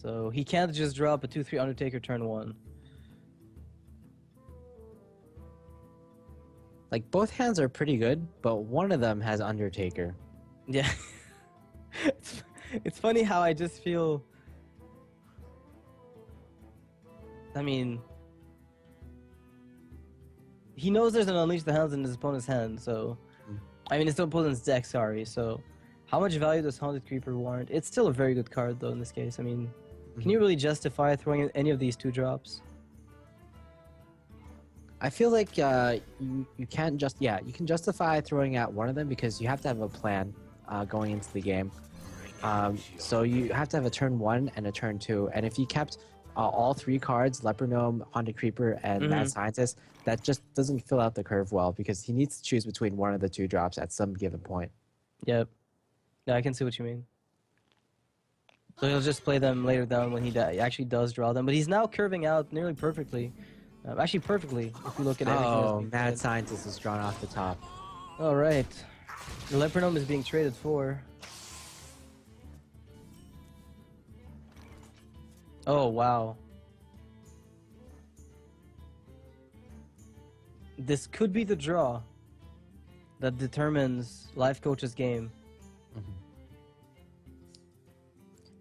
So he can't just drop a 2/3 Undertaker turn 1. Like, both hands are pretty good, but one of them has Undertaker. Yeah. it's funny how I just feel... I mean... He knows there's an Unleash the Hounds in his opponent's hand, so... I mean, it's the opponent's deck, sorry, so... How much value does Haunted Creeper warrant? It's still a very good card, though, in this case. I mean, can you really justify throwing in any of these 2 drops? I feel like you can't just... Yeah, you can justify throwing out one of them because you have to have a plan going into the game. So you have to have a turn 1 and a turn 2, and if you kept all 3 cards, Leper Gnome, Haunted Creeper, and Mad Scientist, that just doesn't fill out the curve well because he needs to choose between one of the 2 drops at some given point. Yep. Yeah, I can see what you mean. So he'll just play them later down when he actually does draw them, but he's now curving out nearly perfectly. Actually perfectly, if you look at everything. Oh, Mad Scientist is drawn off the top. Alright. The Leper Gnome is being traded for. Oh, wow. This could be the draw that determines Lifecoach's game.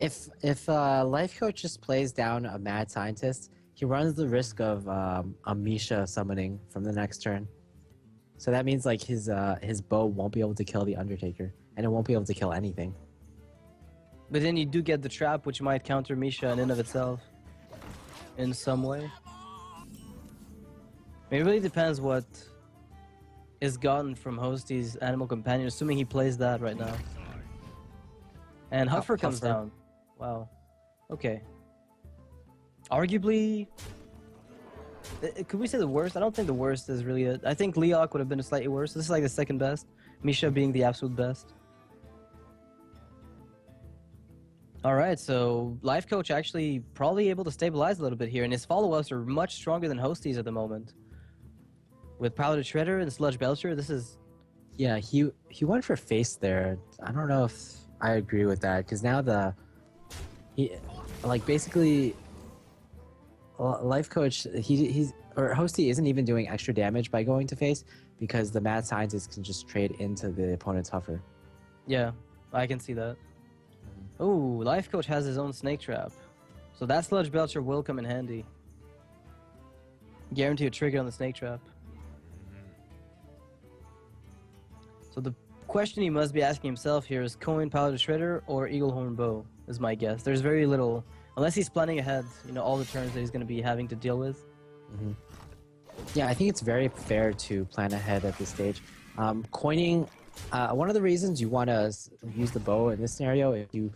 If Lifecoach just plays down a Mad Scientist, he runs the risk of a Misha summoning from the next turn. So that means like his bow won't be able to kill the Undertaker, and it won't be able to kill anything. But then you do get the trap, which might counter Misha in and of itself, in some way. It really depends what is gotten from Hosty's Animal Companion, assuming he plays that right now. And Huffer comes down. Wow. Okay. Arguably... Could we say the worst? I don't think the worst is really it. I think Leok would have been slightly worse. This is like the second best. Misha being the absolute best. Alright, so Lifecoach actually probably able to stabilize a little bit here, and his follow-ups are much stronger than Hosty's at the moment. With Paladin Shredder and Sludge Belcher, this is... Yeah, he went for face there. I don't know if I agree with that, because now like basically Lifecoach, or Hosty isn't even doing extra damage by going to face because the Mad Scientist can just trade into the opponent's Huffer. Yeah, I can see that. Oh, Lifecoach has his own Snake Trap. So that Sludge Belcher will come in handy. Guarantee a trigger on the Snake Trap. So the question he must be asking himself here is Coin, Paladin Shredder, or Eaglehorn Bow, is my guess. There's very little, unless he's planning ahead, you know, all the turns that he's going to be having to deal with. Yeah, I think it's very fair to plan ahead at this stage. Coining, one of the reasons you want to use the bow in this scenario, if you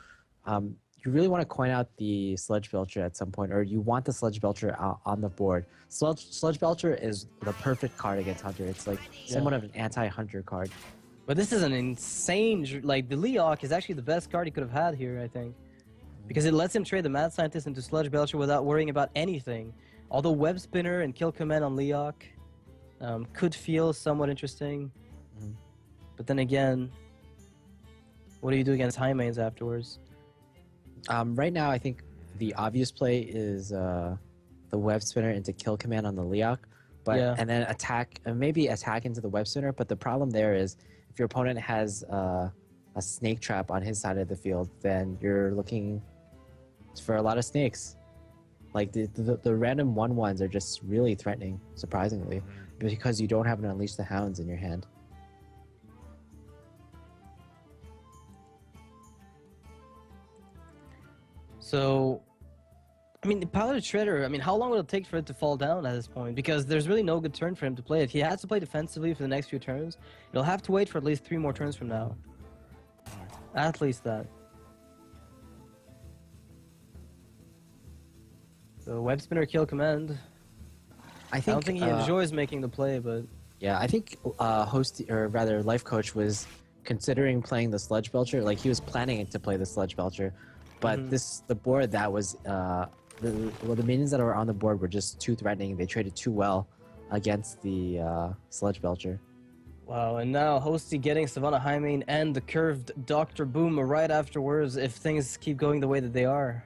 really want to coin out the Sludge Belcher at some point, or you want the Sludge Belcher on the board. Sludge Belcher is the perfect card against Hunter. It's like somewhat of an anti-Hunter card. But this is an insane... Like, the Leok is actually the best card he could have had here, I think. Because it lets him trade the Mad Scientist into Sludge Belcher without worrying about anything. Although Web Spinner and Kill Command on Leok could feel somewhat interesting. But then again, what do you do against high mains afterwards? Right now, I think the obvious play is the Web Spinner into Kill Command on the Leok. But, and then maybe attack into the Web Spinner. But the problem there is, if your opponent has a Snake Trap on his side of the field, then you're looking for a lot of snakes. Like, the random 1/1s are just really threatening, surprisingly, because you don't have an Unleash the Hounds in your hand. So... I mean, the Paladin Shredder, I mean, how long will it take for it to fall down at this point? Because there's really no good turn for him to play. If he has to play defensively for the next few turns, he'll have to wait for at least 3 more turns from now. At least that. So, Web Spinner, Kill Command. I don't think he enjoys making the play, but... Yeah, I think Lifecoach was considering playing the Sludge Belcher. Like, he was planning to play the Sludge Belcher. But the board that was... the minions that were on the board were just too threatening. They traded too well against the Sludge Belcher. Wow, and now Hosty getting Savannah Highmane and the curved Dr. Boom right afterwards if things keep going the way that they are.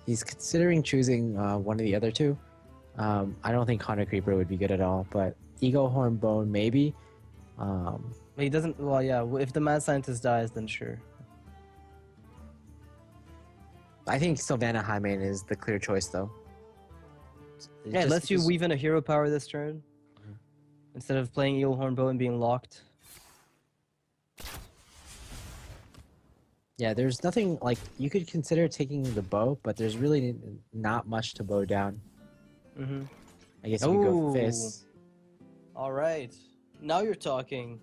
He's considering choosing one of the other two. I don't think Haunted Creeper would be good at all, but Eagle Horn Bone maybe. He doesn't. Well, yeah. If the mad scientist dies, then sure. I think Sylvana Highmane is the clear choice, though. Yeah, it lets you weave in a hero power this turn instead of playing Eagle Horn Bow and being locked. Yeah, there's nothing like you could consider taking the bow, but there's really not much to bow down. I guess you could go fists. All right, now you're talking.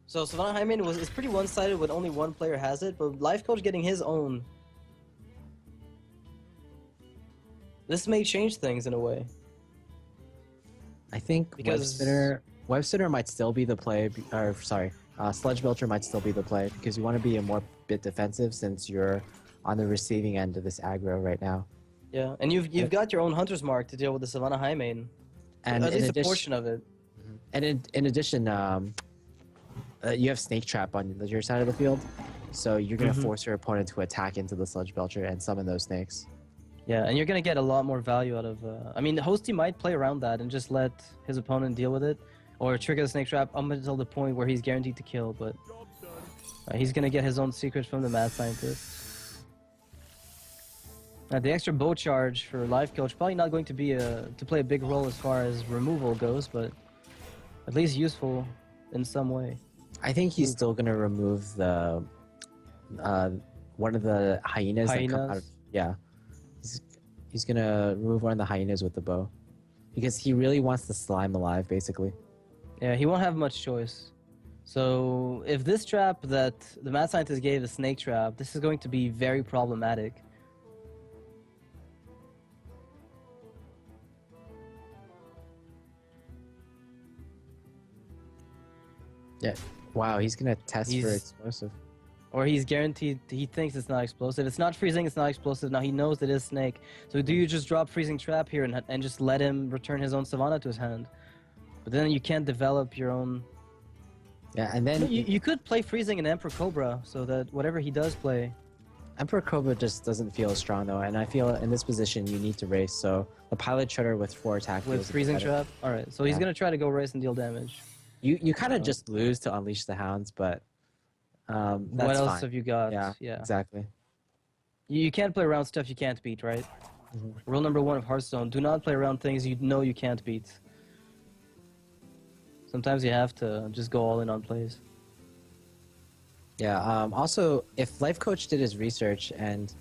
So Savannah Hyman is pretty one-sided when only one player has it, but Lifecoach getting his own. This may change things in a way. I think because Web Spinner might still be the play, or sorry, Sludge Belcher might still be the play because you want to be a more bit defensive since you're on the receiving end of this aggro right now. Yeah, and you've got your own Hunter's Mark to deal with the Savannah Highmane, and at least a portion of it. And in addition, you have Snake Trap on your side of the field, so you're gonna force your opponent to attack into the Sludge Belcher and summon those snakes. Yeah, and you're gonna get a lot more value out of. I mean, Hosty might play around that and just let his opponent deal with it, or trigger the Snake Trap up until the point where he's guaranteed to kill. But he's gonna get his own secrets from the Mad Scientist. The extra bow charge for Lifecoach probably not going to be to play a big role as far as removal goes, but at least useful in some way. I think he's still gonna remove the one of the hyenas. That come out of, yeah. He's gonna remove one of the hyenas with the bow because he really wants the slime alive, basically. Yeah, he won't have much choice. So if this trap that the Mad Scientist gave, the Snake Trap, this is going to be very problematic. Yeah. Wow, he's gonna test for explosive. Or he's guaranteed, he thinks it's not explosive. It's not freezing, it's not explosive. Now he knows it is Snake. So do you just drop Freezing Trap here and just let him return his own Savannah to his hand? But then you can't develop your own... Yeah, and then... You could play Freezing and Emperor Cobra, so that whatever he does play... Emperor Cobra just doesn't feel as strong, though, and I feel in this position you need to race, so the Pilot Shredder with 4 attack... With Freezing Trap? Alright, so he's gonna try to go race and deal damage. You kind of just lose to Unleash the Hounds, but... that's what else fine. have you got? Yeah, exactly. You can't play around stuff you can't beat, right? Rule number 1 of Hearthstone, do not play around things you know you can't beat. Sometimes you have to just go all in on plays. Yeah, also, if Lifecoach did his research and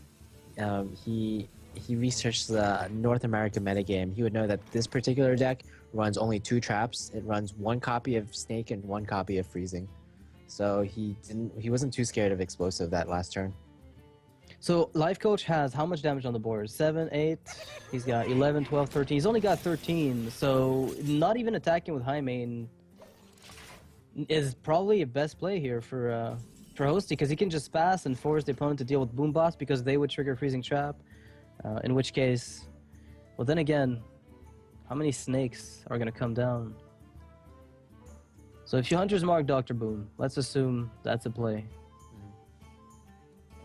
he researched the North American metagame, he would know that this particular deck runs only 2 traps. It runs 1 copy of Snake and 1 copy of Freezing. So he wasn't too scared of explosive that last turn. So Lifecoach has how much damage on the board? 7, 8. He's got 11, 12, 13. He's only got 13. So not even attacking with Highmane is probably a best play here for Hosty, because he can just pass and force the opponent to deal with Boom Boss because they would trigger Freezing Trap. In which case, well then again, how many snakes are gonna come down? So if you Hunter's Mark Dr. Boom, let's assume that's a play.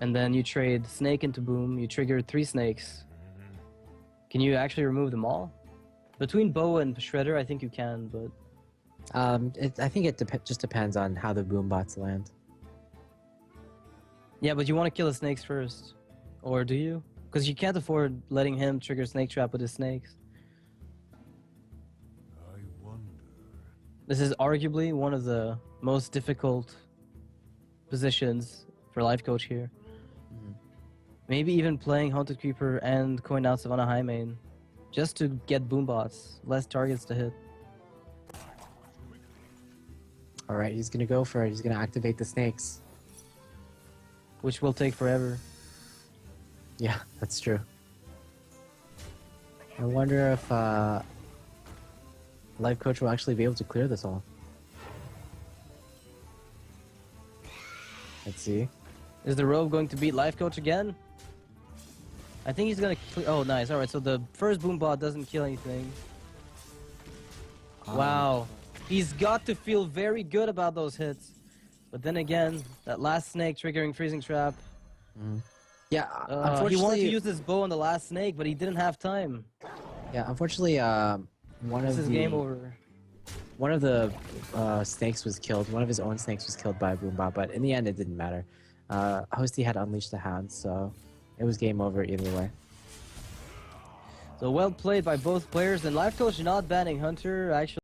And then you trade Snake into Boom, you trigger 3 snakes. Can you actually remove them all? Between Bow and Shredder, I think you can, but... I think it just depends on how the Boom bots land. Yeah, but you want to kill the snakes first. Or do you? Because you can't afford letting him trigger Snake Trap with his snakes. This is arguably one of the most difficult positions for Lifecoach here. Maybe even playing Haunted Creeper and coin out Savannah Highmane just to get boom bots, less targets to hit. Alright, he's gonna go for it. He's gonna activate the snakes. Which will take forever. Yeah, that's true. I wonder if Lifecoach will actually be able to clear this all. Let's see. Is the Rogue going to beat Lifecoach again? I think he's gonna oh, nice. Alright, so the first boom bot doesn't kill anything. Wow. He's got to feel very good about those hits. But then again, that last snake triggering Freezing Trap. Yeah, He unfortunately, wanted to use his bow on the last snake, but he didn't have time. yeah, unfortunately, This is game over. one of the snakes was killed. One of his own snakes was killed by Boombah, but in the end, it didn't matter. Hosty had unleashed the hound, so it was game over either way. So well played by both players, and Lifecoach not banning Hunter actually.